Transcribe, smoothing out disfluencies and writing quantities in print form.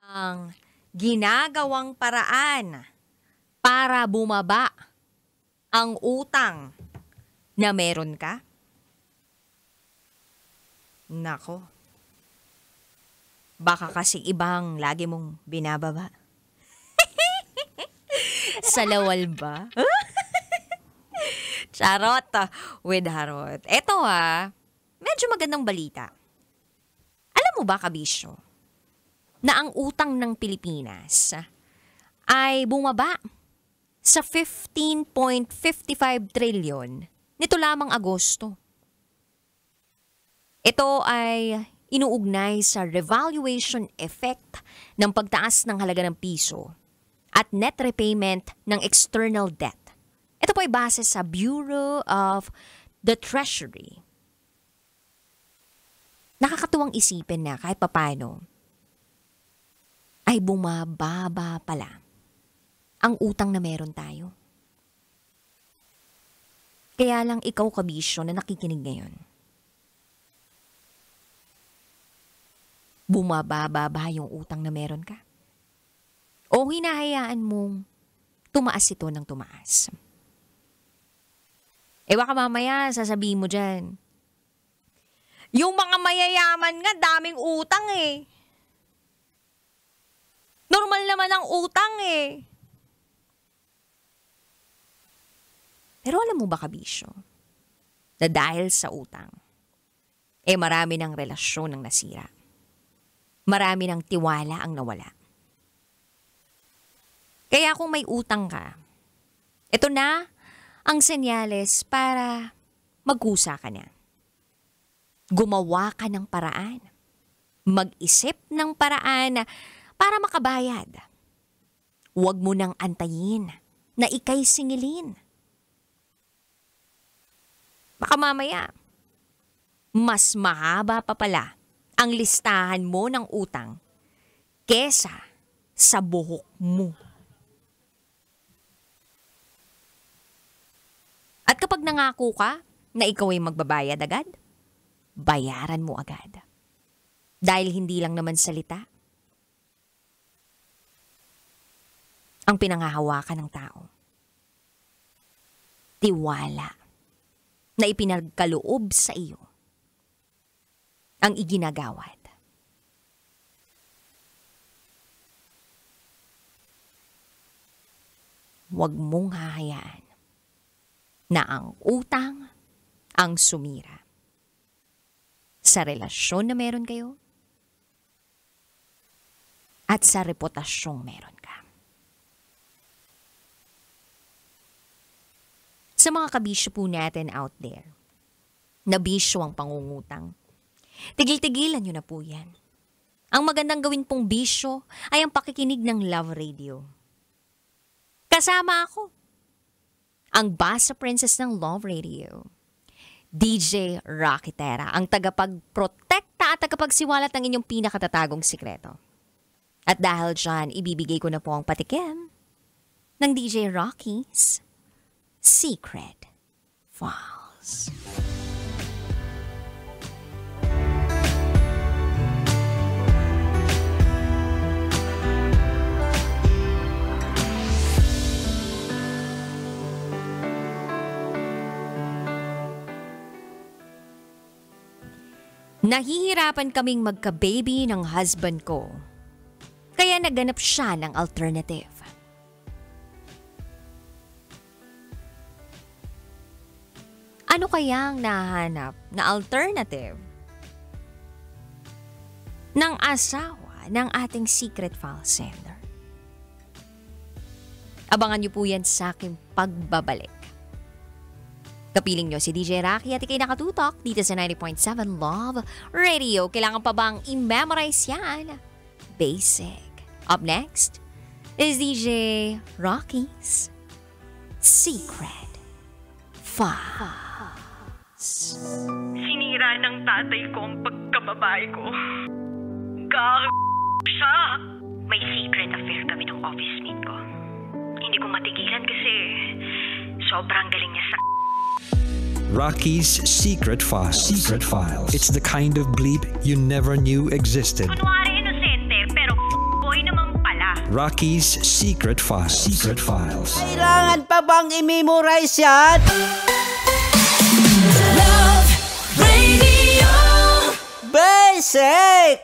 ang ginagawang paraan para bumaba ang utang na meron ka? Nako, baka kasi ibang lagi mong binababa. Sa lawal ba? Charot with harot. Eto medyo magandang balita. Alam mo ba, kabisyo, na ang utang ng Pilipinas ay bumaba sa 15.55 trillion nito lamang Agosto. Ito ay inuugnay sa revaluation effect ng pagtaas ng halaga ng piso at net repayment ng external debt. Ito po ay base sa Bureau of the Treasury. Nakakatuwang isipin na kahit papano ay bumababa pala ang utang na meron tayo. Kaya lang ikaw, kabisyo, na nakikinig ngayon, bumababa ba yung utang na meron ka? O hinahayaan mong tumaas ito ng tumaas? Baka mamaya sasabihin mo dyan, yung mga mayayaman nga daming utang Normal naman ang utang Pero alam mo ba, kabisyo, na dahil sa utang, marami ng relasyon ang nasira. Marami ng tiwala ang nawala. Kaya kung may utang ka, ito na ang senyales para magkusa ka na. Gumawa ka ng paraan. Mag-isip ng paraan para makabayad. Huwag mo nang antayin na ika'y singilin. Baka mamaya, mas mahaba pa pala ang listahan mo ng utang kesa sa buhok mo. At kapag nangako ka na ikaw ay magbabayad agad, bayaran mo agad. Dahil hindi lang naman salita ang pinanghahawakan ng tao. Tiwala na ipinagkaloob sa iyo ang iginagawad. Huwag mong hahayaan na ang utang ang sumira sa relasyon na meron kayo at sa reputasyong meron ka. Sa mga kabisyo po natin out there, na bisyo ang pangungutang, tigil-tigilan nyo na po yan. Ang magandang gawin pong bisyo ay ang pakikinig ng Love Radio. Kasama ako, ang Basa Princess ng Love Radio, DJ Rocky Terra, ang tagapagprotekta at tagapagsiwalat ng inyong pinakatatagong sikreto. At dahil dyan, ibibigay ko na po ang patikim ng DJ Rocky's Secret Files. Nahihirapan kaming magka-baby ng husband ko, kaya naganap siya ng alternative. Ano kayang nahanap na alternative ng asawa ng ating secret file sender? Abangan niyo po yan sa aking pagbabalik. Kapiling nyo si DJ Rocky at ikay nakatutok dito sa 90.7 Love Radio. Kailangan pa bang i-memorize yan? Basic. Up next is DJ Rocky's Secret Files. Sinira ng tatay ko ang pagkababae ko. Siya. May secret affair kami ng office mate ko. Hindi ko matigilan kasi sobrang galing niya sa... Rocky's Secret Files. Secret Files. It's the kind of bleep you never knew existed. Kunwari inosente, pero boy Rocky's Secret Files. Secret Files. Kailangan pa bang i-memorize yan? Love Radio. Basic!